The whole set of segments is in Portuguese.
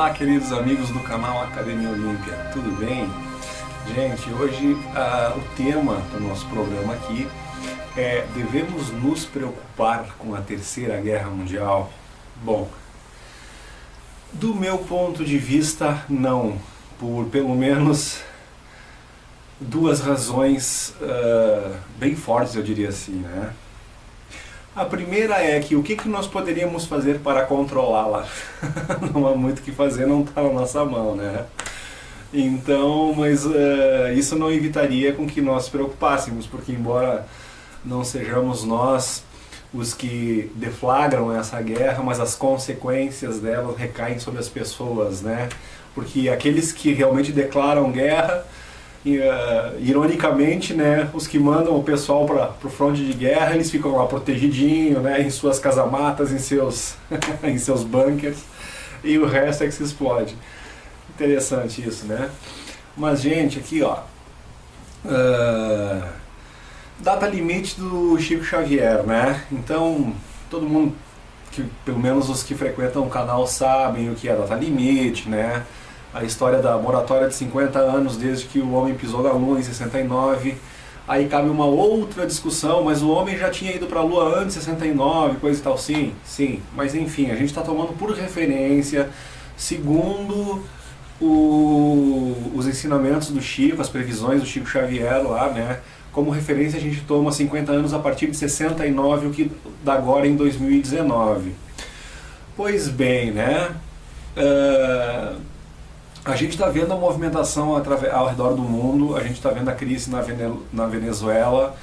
Olá, queridos amigos do canal Academia Olímpia, tudo bem? Gente, hoje o tema do nosso programa aqui é: devemos nos preocupar com a Terceira Guerra Mundial? Bom, do meu ponto de vista, não, por pelo menos duas razões bem fortes, eu diria assim, né? A primeira é que o que nós poderíamos fazer para controlá-la? Não há muito o que fazer, não está na nossa mão, né? Então, mas isso não evitaria com que nós nos preocupássemos, porque embora não sejamos nós os que deflagram essa guerra, mas as consequências dela recaem sobre as pessoas, né? Porque aqueles que realmente declaram guerra, ironicamente, né, os que mandam o pessoal para o fronte de guerra, eles ficam lá protegidinho, né, em suas casamatas, em seus em seus bunkers, e o resto é que se explode. Interessante isso, né? Mas, gente, aqui, ó, data limite do Chico Xavier, né? Então, todo mundo, pelo menos os que frequentam o canal, sabem o que é data limite, né? A história da moratória de 50 anos desde que o homem pisou na Lua em 69. Aí cabe uma outra discussão, mas o homem já tinha ido para a Lua antes de 69, coisa e tal. Sim, sim. Mas enfim, a gente está tomando por referência, segundo os ensinamentos do Chico, as previsões do Chico Xavier lá, né? Como referência a gente toma 50 anos a partir de 69, o que dá agora em 2019. Pois bem, né? A gente está vendo a movimentação ao redor do mundo, a gente está vendo a crise na Venezuela,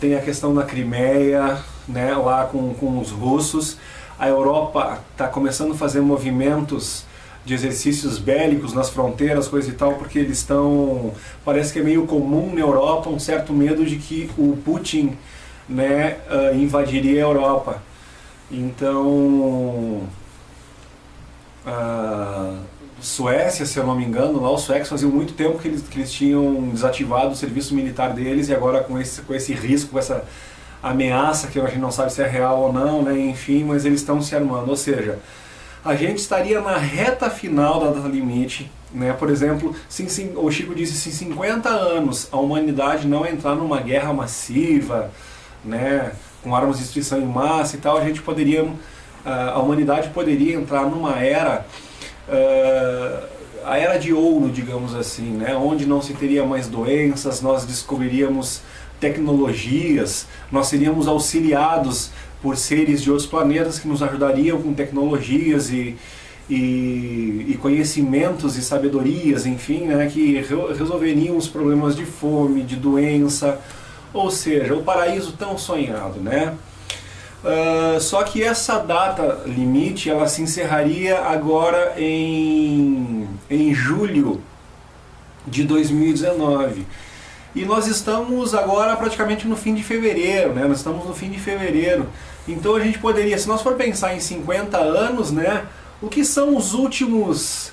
tem a questão da Crimeia, né, lá com os russos. A Europa está começando a fazer movimentos de exercícios bélicos nas fronteiras, coisa e tal, porque eles estão... Parece que é meio comum na Europa um certo medo de que o Putin, né, invadiria a Europa. Então... Suécia, se eu não me engano, lá os suecos faziam muito tempo que eles tinham desativado o serviço militar deles, e agora com esse risco, com essa ameaça que a gente não sabe se é real ou não, né, enfim, mas eles estão se armando. Ou seja, a gente estaria na reta final da data limite, né? Por exemplo, o Chico disse, se em 50 anos a humanidade não entrar numa guerra massiva, né, com armas de destruição em massa e tal, a humanidade poderia entrar numa era, a era de ouro, digamos assim, né? Onde não se teria mais doenças, nós descobriríamos tecnologias, nós seríamos auxiliados por seres de outros planetas que nos ajudariam com tecnologias e conhecimentos e sabedorias, enfim, né? Que resolveriam os problemas de fome, de doença, ou seja, o paraíso tão sonhado, né? Só que essa data limite ela se encerraria agora em julho de 2019. E nós estamos agora praticamente no fim de fevereiro, né? Nós estamos no fim de fevereiro. Então a gente poderia, se nós for pensar em 50 anos, né? O que são os últimos...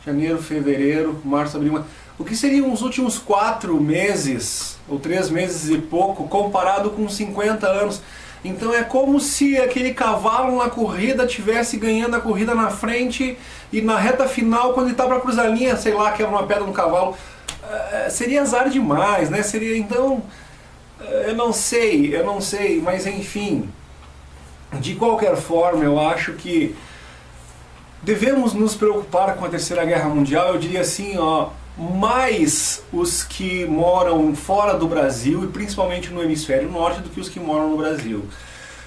Janeiro, fevereiro, março, abril... O que seriam os últimos 4 meses, ou 3 meses e pouco, comparado com 50 anos... Então é como se aquele cavalo na corrida tivesse ganhando a corrida na frente, e na reta final, quando ele está para cruzar a linha, sei lá, quebra uma pedra no cavalo. Seria azar demais, né? Seria, então, eu não sei, mas enfim, de qualquer forma, eu acho que devemos nos preocupar com a Terceira Guerra Mundial. Eu diria assim, ó, mais os que moram fora do Brasil, e principalmente no hemisfério norte, do que os que moram no Brasil.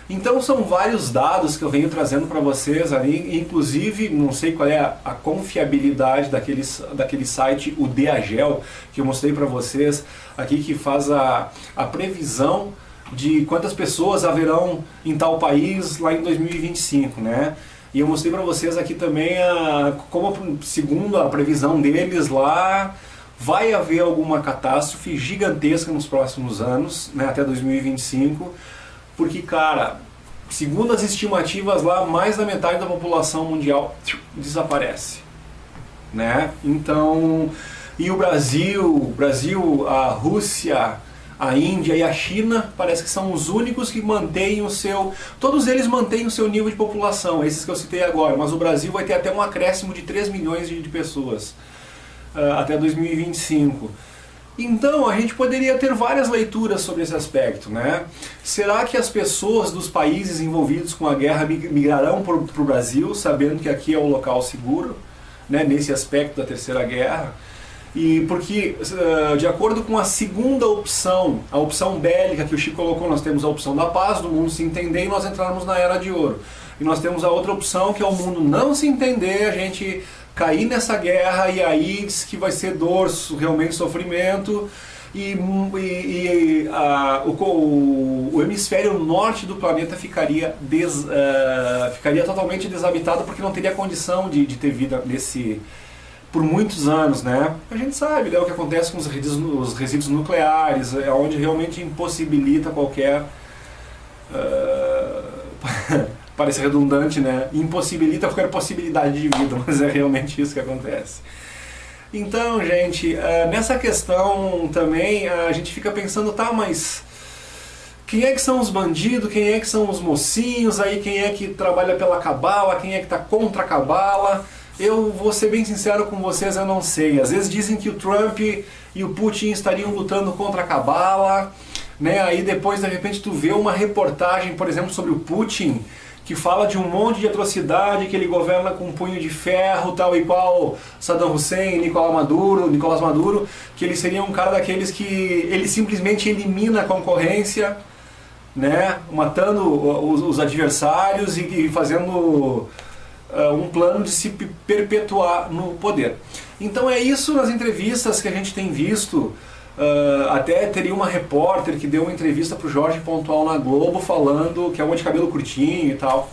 Então são vários dados que eu venho trazendo para vocês ali, inclusive, não sei qual é a confiabilidade daquele site, o DAGEL, que eu mostrei para vocês aqui, que faz a previsão de quantas pessoas haverão em tal país lá em 2025, né? E eu mostrei para vocês aqui também como, segundo a previsão deles lá, vai haver alguma catástrofe gigantesca nos próximos anos, né, até 2025, porque, cara, segundo as estimativas lá, mais da metade da população mundial desaparece, né? Então, e o Brasil, a Rússia, a Índia e a China parece que são os únicos que mantêm o seu... Todos eles mantêm o seu nível de população, esses que eu citei agora, mas o Brasil vai ter até um acréscimo de 3 milhões de pessoas até 2025. Então a gente poderia ter várias leituras sobre esse aspecto, né? Será que as pessoas dos países envolvidos com a guerra migrarão para o Brasil, sabendo que aqui é o local seguro, né, nesse aspecto da Terceira Guerra? E porque, de acordo com a segunda opção, a opção bélica que o Chico colocou, nós temos a opção da paz, do mundo se entender e nós entrarmos na Era de Ouro. E nós temos a outra opção, que é o mundo não se entender, a gente cair nessa guerra e aí diz que vai ser dor, realmente sofrimento, o hemisfério norte do planeta ficaria totalmente desabitado porque não teria condição de ter vida por muitos anos, né? A gente sabe, né, o que acontece com os resíduos nucleares, onde realmente impossibilita qualquer... parece redundante, né? Impossibilita qualquer possibilidade de vida, mas é realmente isso que acontece. Então, gente, nessa questão também a gente fica pensando, tá, mas quem é que são os bandidos, quem é que são os mocinhos, aí quem é que trabalha pela cabala, quem é que tá contra a cabala? Eu vou ser bem sincero com vocês, eu não sei. Às vezes dizem que o Trump e o Putin estariam lutando contra a cabala, né? Aí depois, de repente, tu vê uma reportagem, por exemplo, sobre o Putin, que fala de um monte de atrocidade, que ele governa com um punho de ferro, tal e qual Saddam Hussein, Nicolás Maduro, que ele seria um cara daqueles que ele simplesmente elimina a concorrência, né? Matando os adversários e fazendo um plano de se perpetuar no poder. Então é isso nas entrevistas que a gente tem visto. Até teria uma repórter que deu uma entrevista para o Jorge Pontual na Globo falando, que é uma de cabelo curtinho e tal,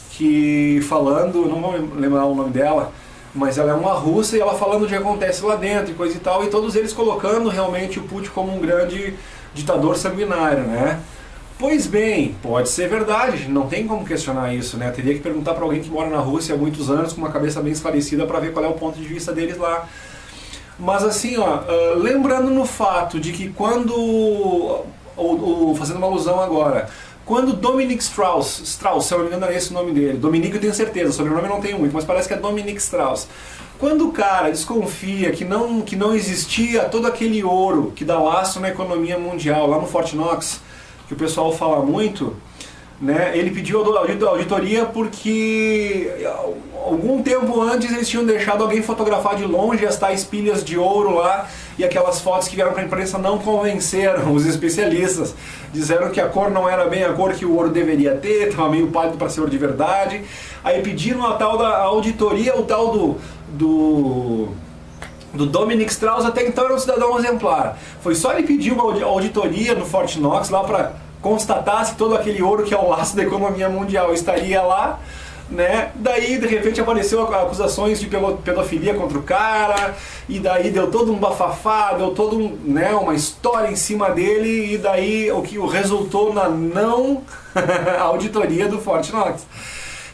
que falando, não vou lembrar o nome dela, mas ela é uma russa e ela falando o que acontece lá dentro e coisa e tal, e todos eles colocando realmente o Putin como um grande ditador sanguinário, né? Pois bem, pode ser verdade, não tem como questionar isso, né? Teria que perguntar para alguém que mora na Rússia há muitos anos, com uma cabeça bem esclarecida, para ver qual é o ponto de vista deles lá. Mas assim, ó, lembrando no fato de que quando, fazendo uma alusão agora, quando Dominic Strauss, se eu não me engano é esse o nome dele, Dominique eu tenho certeza, o sobrenome eu não tenho muito, mas parece que é Dominic Strauss. Quando o cara desconfia que não existia todo aquele ouro que dá laço na economia mundial, lá no Fort Knox, que o pessoal fala muito, né, ele pediu auditoria porque algum tempo antes eles tinham deixado alguém fotografar de longe as tais pilhas de ouro lá, e aquelas fotos que vieram para a imprensa não convenceram os especialistas, disseram que a cor não era bem a cor que o ouro deveria ter, estava meio pálido para ser ouro de verdade. Aí pediram a tal da auditoria, o tal do Dominic Strauss, até então era um cidadão exemplar. Foi só ele pedir uma auditoria no Fort Knox lá para constatar se todo aquele ouro que é o laço da economia mundial estaria lá, né? Daí de repente apareceu acusações de pedofilia contra o cara, e daí deu todo um bafafá, deu todo uma história em cima dele, e daí o que resultou na não auditoria do Fort Knox.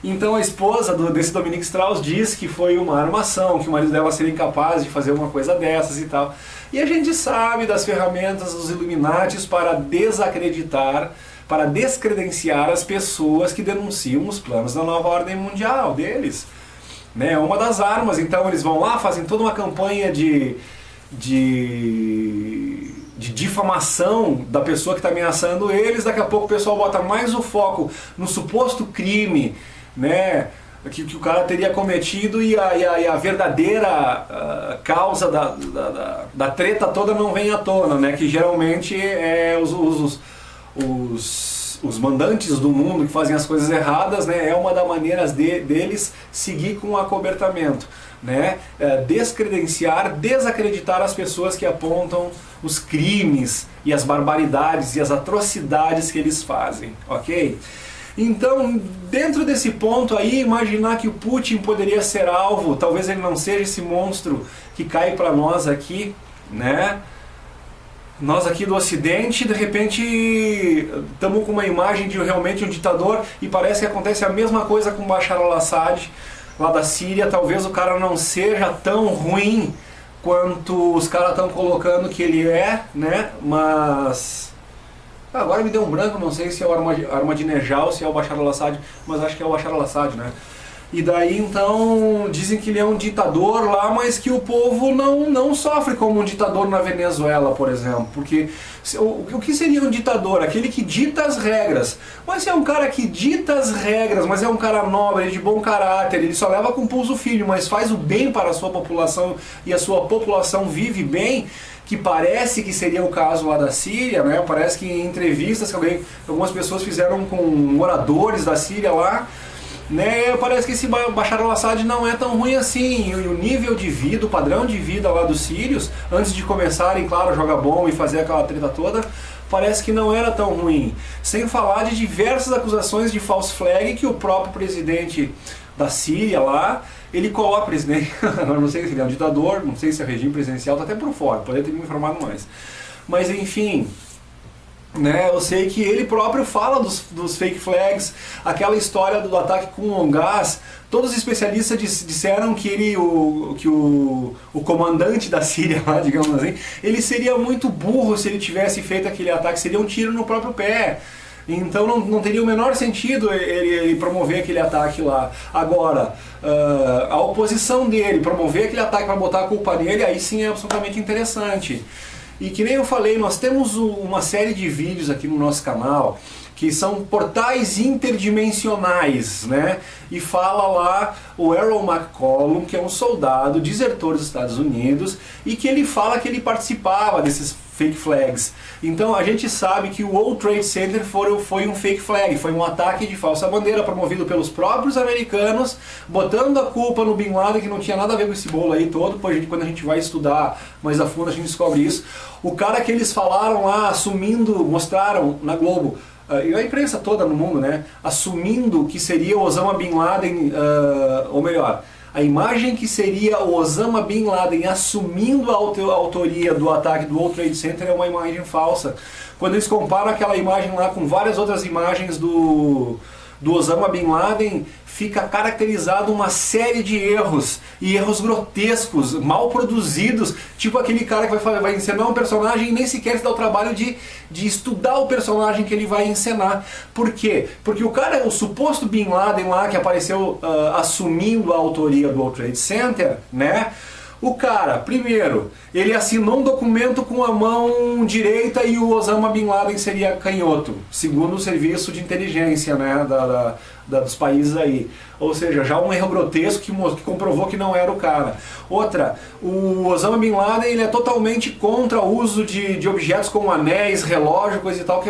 Então a esposa desse Dominic Strauss diz que foi uma armação, que o marido dela seria incapaz de fazer uma coisa dessas e tal. E a gente sabe das ferramentas dos Illuminatis para desacreditar, para descredenciar as pessoas que denunciam os planos da nova ordem mundial deles. Né? Uma das armas, então eles vão lá, fazem toda uma campanha de difamação da pessoa que está ameaçando eles, daqui a pouco o pessoal bota mais o foco no suposto crime, né, que o cara teria cometido, e a verdadeira causa da treta toda não vem à tona, né, que geralmente é os mandantes do mundo que fazem as coisas erradas, né, é uma das maneiras deles seguir com o acobertamento, né, descredenciar, desacreditar as pessoas que apontam os crimes e as barbaridades e as atrocidades que eles fazem, ok? Então, dentro desse ponto aí, imaginar que o Putin poderia ser alvo, talvez ele não seja esse monstro que cai para nós aqui, né? Nós aqui do Ocidente, de repente, estamos com uma imagem de realmente um ditador, e parece que acontece a mesma coisa com Bashar al-Assad, lá da Síria. Talvez o cara não seja tão ruim quanto os caras estão colocando que ele é, né? Mas agora me deu um branco, não sei se é o Ahmadinejad ou se é o Bashar al-Assad, mas acho que é o Bashar al-Assad, né? E daí então dizem que ele é um ditador lá, mas que o povo não sofre como um ditador na Venezuela, por exemplo. Porque o que seria um ditador? Aquele que dita as regras. Mas se é um cara que dita as regras, mas é um cara nobre, de bom caráter, ele só leva com pulso firme, mas faz o bem para a sua população e a sua população vive bem, que parece que seria o caso lá da Síria, né? Parece que em entrevistas que algumas pessoas fizeram com moradores da Síria lá, né, parece que esse Bashar al-Assad não é tão ruim assim, e o nível de vida, o padrão de vida lá dos sírios, antes de começarem, claro, a jogar bomba e fazer aquela treta toda, parece que não era tão ruim. Sem falar de diversas acusações de false flag que o próprio presidente da Síria lá, ele coloca, presidente, não sei se ele é um ditador, não sei se é regime presidencial, tá até por fora, poderia ter me informado mais. Mas enfim, né, eu sei que ele próprio fala dos fake flags, aquela história do ataque com gás. Todos os especialistas disseram que o comandante da Síria, lá, digamos assim, ele seria muito burro se ele tivesse feito aquele ataque, seria um tiro no próprio pé. Então não teria o menor sentido ele promover aquele ataque lá. Agora, a oposição dele promover aquele ataque para botar a culpa nele, aí sim é absolutamente interessante. E que nem eu falei, nós temos uma série de vídeos aqui no nosso canal que são portais interdimensionais, né? E fala lá o Errol McCollum, que é um soldado desertor dos Estados Unidos, e que ele fala que ele participava desses fake flags. Então a gente sabe que o World Trade Center foi um fake flag, foi um ataque de falsa bandeira promovido pelos próprios americanos, botando a culpa no Bin Laden, que não tinha nada a ver com esse bolo aí todo. Quando a gente vai estudar mais a fundo a gente descobre isso. O cara que eles falaram lá, assumindo, mostraram na Globo, e a imprensa toda no mundo, né, assumindo que seria o Osama Bin Laden, ou melhor, a imagem que seria o Osama Bin Laden assumindo a autoria do ataque do World Trade Center é uma imagem falsa. Quando eles comparam aquela imagem lá com várias outras imagens do Osama Bin Laden, fica caracterizado uma série de erros, e erros grotescos, mal produzidos, tipo aquele cara que vai encenar um personagem e nem sequer se dá o trabalho de estudar o personagem que ele vai encenar. Por quê? Porque o cara, o suposto Bin Laden lá, que apareceu assumindo a autoria do World Trade Center, né? O cara, primeiro, ele assinou um documento com a mão direita e o Osama Bin Laden seria canhoto, segundo o serviço de inteligência, né, dos países aí. Ou seja, já um erro grotesco que comprovou que não era o cara. Outra, o Osama Bin Laden ele é totalmente contra o uso de objetos como anéis, relógio, coisa e tal, que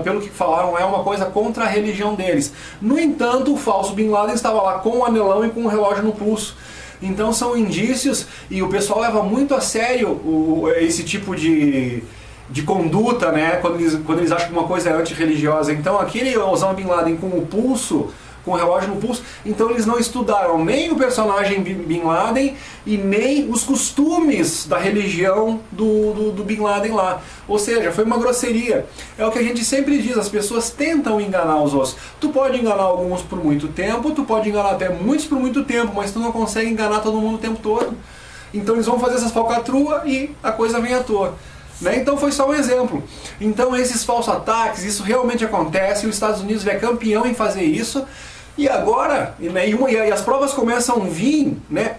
pelo que falaram é uma coisa contra a religião deles. No entanto, o falso Bin Laden estava lá com o anelão e com o relógio no pulso. Então são indícios, e o pessoal leva muito a sério esse tipo de conduta, né, quando eles acham que uma coisa é antirreligiosa. Então aquele Osama Bin Laden com o pulso, com o relógio no pulso, então eles não estudaram nem o personagem Bin Laden e nem os costumes da religião do Bin Laden lá. Ou seja, foi uma grosseria. É o que a gente sempre diz, as pessoas tentam enganar os outros. Tu pode enganar alguns por muito tempo, tu pode enganar até muitos por muito tempo, mas tu não consegue enganar todo mundo o tempo todo. Então eles vão fazer essas falcatruas e a coisa vem à toa. Né? Então foi só um exemplo. Então esses falsos ataques, isso realmente acontece, os Estados Unidos é campeão em fazer isso, e agora, né, e as provas começam a vir, né,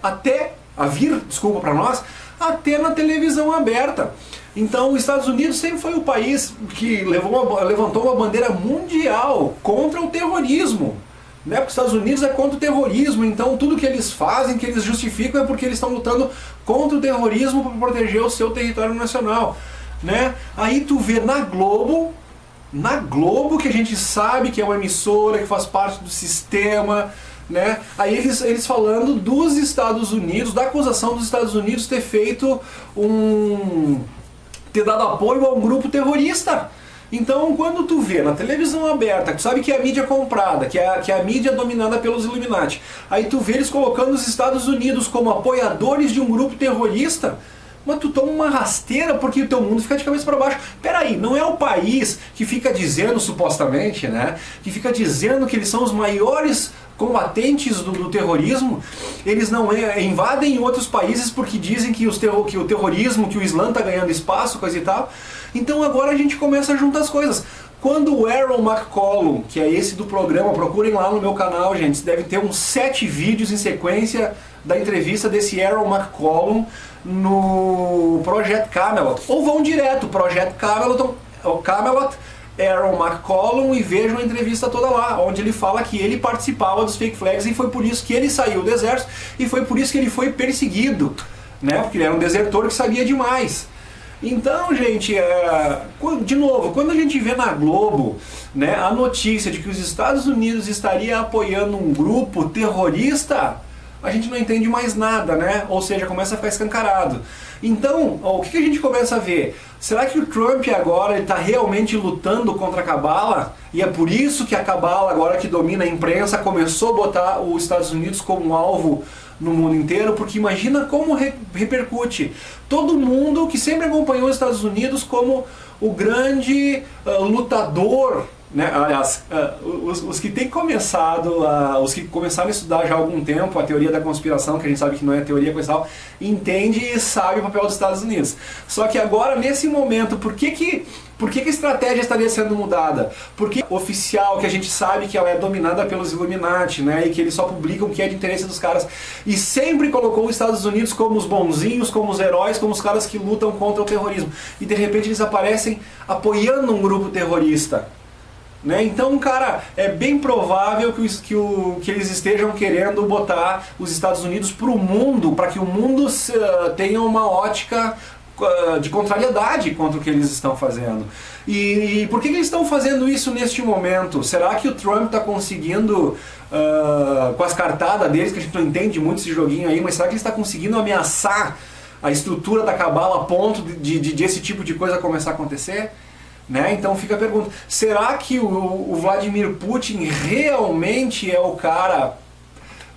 desculpa para nós, até na televisão aberta. Então os Estados Unidos sempre foi o país que levantou uma bandeira mundial contra o terrorismo. Né? Porque os Estados Unidos é contra o terrorismo, então tudo que eles fazem, que eles justificam, é porque eles estão lutando contra o terrorismo para proteger o seu território nacional. Né? Aí tu vê na Globo, que a gente sabe que é uma emissora, que faz parte do sistema, né? Aí eles falando dos Estados Unidos, da acusação dos Estados Unidos ter feito ter dado apoio a um grupo terrorista. Então, quando tu vê na televisão aberta, tu sabe que é a mídia comprada, que é a mídia dominada pelos Illuminati, aí tu vê eles colocando os Estados Unidos como apoiadores de um grupo terrorista, mas tu toma uma rasteira porque o teu mundo fica de cabeça para baixo. Peraí, não é o país que fica dizendo, supostamente, né, que fica dizendo que eles são os maiores combatentes do terrorismo, eles não invadem outros países porque dizem que o terrorismo, que o Islã está ganhando espaço, coisa e tal. Então agora a gente começa a juntar as coisas. Quando o Aaron McCollum, que é esse do programa, procurem lá no meu canal, gente, deve ter uns 7 vídeos em sequência da entrevista desse Aaron McCollum no Project Camelot. Ou vão direto, Project Camelot, Aaron McCollum, e vejam a entrevista toda lá, onde ele fala que ele participava dos fake flags e foi por isso que ele saiu do exército e foi por isso que ele foi perseguido, né? Porque ele era um desertor que sabia demais. Então, gente, de novo, quando a gente vê na Globo, né, a notícia de que os Estados Unidos estaria apoiando um grupo terrorista, a gente não entende mais nada, né? Ou seja, começa a ficar escancarado. Então, o que a gente começa a ver? Será que o Trump agora está realmente lutando contra a Cabala? E é por isso que a Cabala, agora que domina a imprensa, começou a botar os Estados Unidos como alvo no mundo inteiro, porque imagina como repercute. Todo mundo que sempre acompanhou os Estados Unidos como o grande lutador, né? Aliás, os que têm começado, os que começaram a estudar já há algum tempo a teoria da conspiração, que a gente sabe que não é teoria, coisa e tal, entende e sabe o papel dos Estados Unidos. Só que agora, nesse momento, por que a estratégia estaria sendo mudada? Porque oficial, que a gente sabe que ela é dominada pelos Illuminati, né, e que eles só publicam o que é de interesse dos caras, e sempre colocou os Estados Unidos como os bonzinhos, como os heróis, como os caras que lutam contra o terrorismo. E de repente eles aparecem apoiando um grupo terrorista. Né? Então, cara, é bem provável que eles estejam querendo botar os Estados Unidos para o mundo, para que o mundo tenha uma ótica de contrariedade contra o que eles estão fazendo. E por que eles estão fazendo isso neste momento? Será que o Trump está conseguindo, com as cartadas deles, que a gente não entende muito esse joguinho aí, mas será que ele está conseguindo ameaçar a estrutura da Cabala a ponto de esse tipo de coisa começar a acontecer? Né? Então fica a pergunta, será que o Vladimir Putin realmente é o cara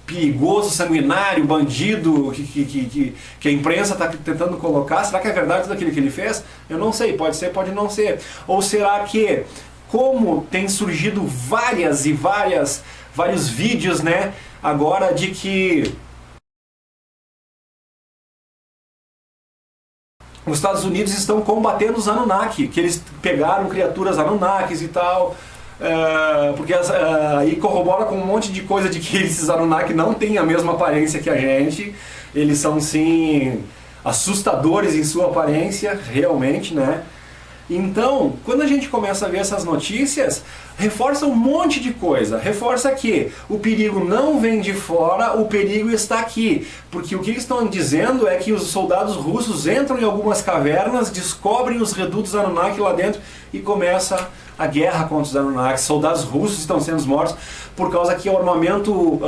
perigoso, sanguinário, bandido que a imprensa está tentando colocar? Será que é verdade tudo aquilo que ele fez? Eu não sei, pode ser, pode não ser. Ou será que, como tem surgido vários vídeos, né, agora de que os Estados Unidos estão combatendo os Anunnaki, que eles pegaram criaturas Anunnakis e tal, porque aí corrobora com um monte de coisa de que esses Anunnaki não têm a mesma aparência que a gente, eles são sim assustadores em sua aparência, realmente, né? Então, quando a gente começa a ver essas notícias, reforça um monte de coisa. Reforça que o perigo não vem de fora, o perigo está aqui. Porque o que eles estão dizendo é que os soldados russos entram em algumas cavernas, descobrem os redutos Anunnaki lá dentro e começa a guerra contra os Anunnaki. Soldados russos estão sendo mortos por causa que o armamento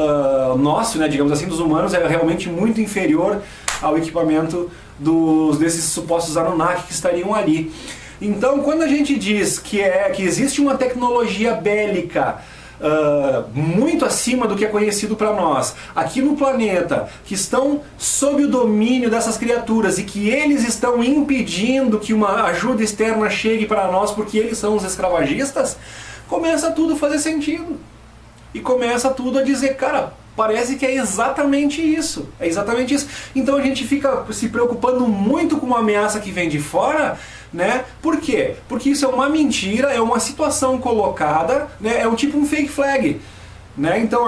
nosso, né, digamos assim, dos humanos é realmente muito inferior ao equipamento desses supostos Anunnaki que estariam ali. Então, quando a gente diz que existe uma tecnologia bélica muito acima do que é conhecido para nós, aqui no planeta, que estão sob o domínio dessas criaturas e que eles estão impedindo que uma ajuda externa chegue para nós porque eles são os escravagistas, começa tudo a fazer sentido. E começa tudo a dizer, cara, parece que é exatamente isso. É exatamente isso. Então a gente fica se preocupando muito com uma ameaça que vem de fora, né? Por quê? Porque isso é uma mentira, é uma situação colocada, né? É um tipo um fake flag. Né? Então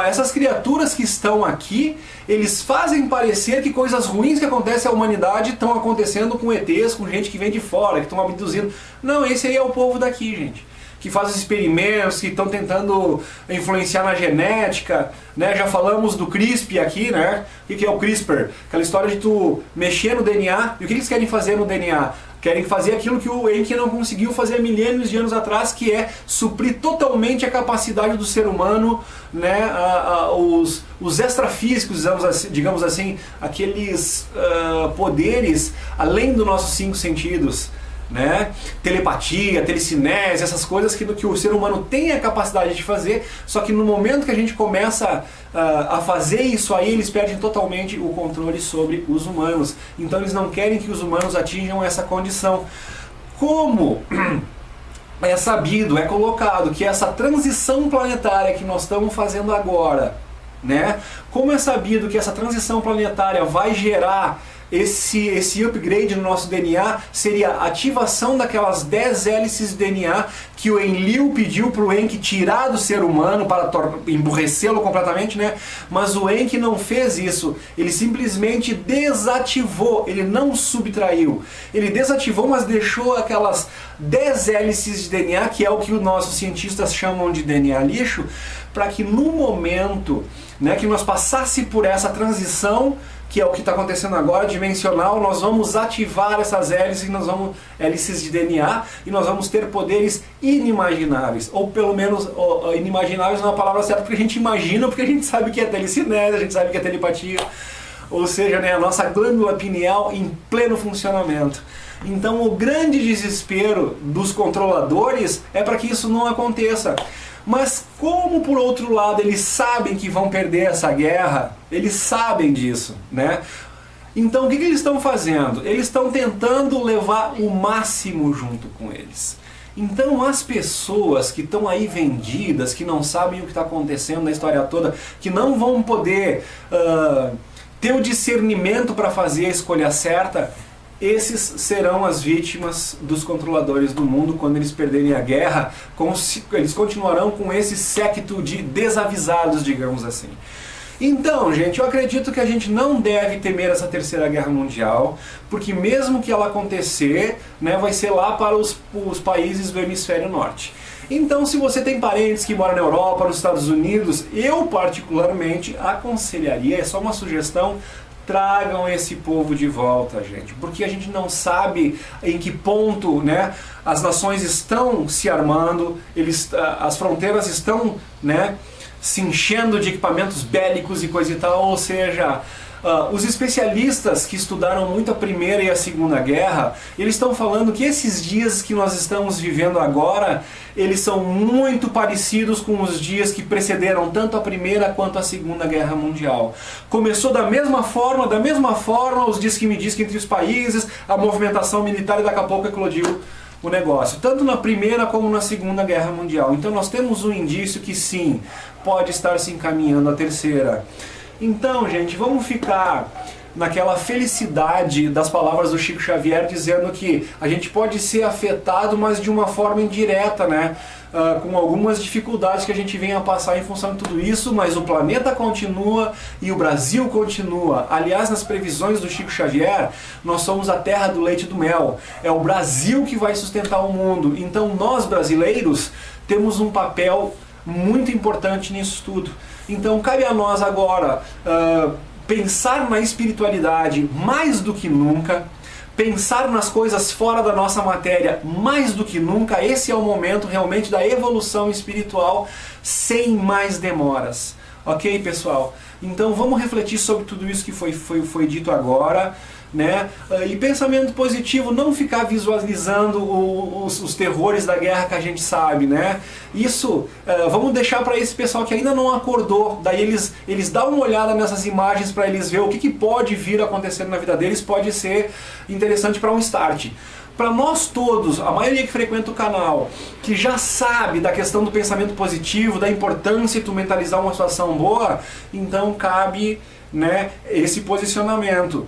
essas criaturas que estão aqui, eles fazem parecer que coisas ruins que acontecem à humanidade estão acontecendo com ETs, com gente que vem de fora, que estão abduzindo. Não, esse aí é o povo daqui, gente. Que faz os experimentos, que estão tentando influenciar na genética, né? Já falamos do CRISPR aqui, né? O que é o CRISPR? Aquela história de tu mexer no DNA. E o que eles querem fazer no DNA? Querem fazer aquilo que o Enki não conseguiu fazer há milênios de anos atrás, que é suprir totalmente a capacidade do ser humano, né? Os extrafísicos, digamos assim, aqueles poderes além dos nossos 5 sentidos. né? Telepatia, telecinese, essas coisas que o ser humano tem a capacidade de fazer, só que no momento que a gente começa a fazer isso aí, eles perdem totalmente o controle sobre os humanos. Então eles não querem que os humanos atinjam essa condição. Como é sabido, é colocado que essa transição planetária que nós estamos fazendo agora, né? Como é sabido que essa transição planetária vai gerar esse upgrade no nosso DNA, seria a ativação daquelas 10 hélices de DNA que o Enlil pediu para o Enki tirar do ser humano para emburrecê-lo completamente, né? Mas o Enki não fez isso, ele simplesmente desativou, ele não subtraiu. Ele desativou, mas deixou aquelas 10 hélices de DNA, que é o que os nossos cientistas chamam de DNA lixo, para que no momento, né, que nós passasse por essa transição, que é o que está acontecendo agora, dimensional, nós vamos ativar essas hélices de DNA, e nós vamos ter poderes inimagináveis, ou pelo menos inimagináveis não é a palavra certa, porque a gente imagina, porque a gente sabe que é telecinese, a gente sabe que é telepatia, ou seja, né, a nossa glândula pineal em pleno funcionamento. Então o grande desespero dos controladores é para que isso não aconteça. Mas como, por outro lado, eles sabem que vão perder essa guerra, eles sabem disso, né? Então o que eles estão fazendo? Eles estão tentando levar o máximo junto com eles. Então as pessoas que estão aí vendidas, que não sabem o que está acontecendo na história toda, que não vão poder ter o discernimento para fazer a escolha certa, esses serão as vítimas dos controladores do mundo quando eles perderem a guerra. Eles continuarão com esse séquito de desavisados, digamos assim. Então, gente, eu acredito que a gente não deve temer essa terceira guerra mundial, porque mesmo que ela acontecer, né, vai ser lá para os países do hemisfério norte. Então, se você tem parentes que moram na Europa, nos Estados Unidos, eu particularmente aconselharia, é só uma sugestão, tragam esse povo de volta, gente, porque a gente não sabe em que ponto, né, as nações estão se armando, as fronteiras estão, né, se enchendo de equipamentos bélicos e coisa e tal, ou seja, os especialistas que estudaram muito a Primeira e a Segunda Guerra, eles estão falando que esses dias que nós estamos vivendo agora, eles são muito parecidos com os dias que precederam tanto a Primeira quanto a Segunda Guerra Mundial. Começou da mesma forma, os dias que me diz que entre os países, a movimentação militar, e daqui a pouco eclodiu o negócio, tanto na Primeira como na Segunda Guerra Mundial. Então nós temos um indício que sim, pode estar se encaminhando a terceira. Então, gente, vamos ficar naquela felicidade das palavras do Chico Xavier, dizendo que a gente pode ser afetado, mas de uma forma indireta, né? Com algumas dificuldades que a gente vem a passar em função de tudo isso, mas o planeta continua e o Brasil continua. Aliás, nas previsões do Chico Xavier, nós somos a terra do leite e do mel. É o Brasil que vai sustentar o mundo. Então nós, brasileiros, temos um papel muito importante nisso tudo. Então cabe a nós agora pensar na espiritualidade mais do que nunca, pensar nas coisas fora da nossa matéria mais do que nunca. Esse é o momento realmente da evolução espiritual sem mais demoras. Ok, pessoal? Então vamos refletir sobre tudo isso que foi dito agora, né? E pensamento positivo, não ficar visualizando os terrores da guerra que a gente sabe, né? Isso vamos deixar para esse pessoal que ainda não acordou, daí eles dão uma olhada nessas imagens para eles ver o que pode vir acontecendo na vida deles, pode ser interessante para um start. Para nós todos, a maioria que frequenta o canal, que já sabe da questão do pensamento positivo, da importância de tu mentalizar uma situação boa, então cabe, né, esse posicionamento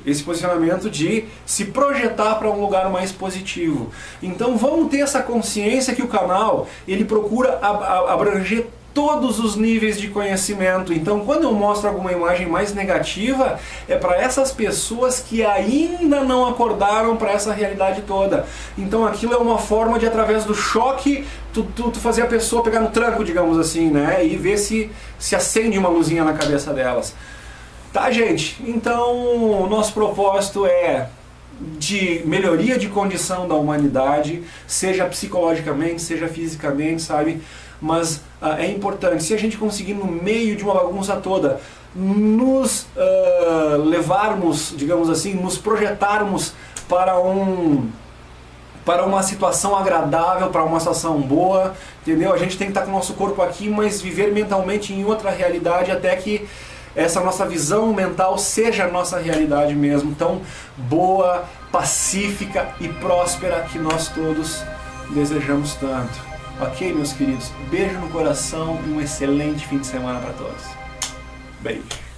de se projetar para um lugar mais positivo. Então vamos ter essa consciência que o canal, ele procura abranger todos os níveis de conhecimento. Então quando eu mostro alguma imagem mais negativa, é para essas pessoas que ainda não acordaram para essa realidade toda. Então aquilo é uma forma de, através do choque, tu fazer a pessoa pegar no tranco, digamos assim, né, e ver se acende uma luzinha na cabeça delas. Tá, gente? Então o nosso propósito é de melhoria de condição da humanidade, seja psicologicamente, seja fisicamente, sabe? Mas é importante, se a gente conseguir no meio de uma bagunça toda, nos levarmos, digamos assim, nos projetarmos para para uma situação agradável, para uma situação boa, entendeu? A gente tem que estar com o nosso corpo aqui, mas viver mentalmente em outra realidade até que essa nossa visão mental seja a nossa realidade mesmo, tão boa, pacífica e próspera que nós todos desejamos tanto. Ok, meus queridos? Beijo no coração e um excelente fim de semana para todos. Beijo.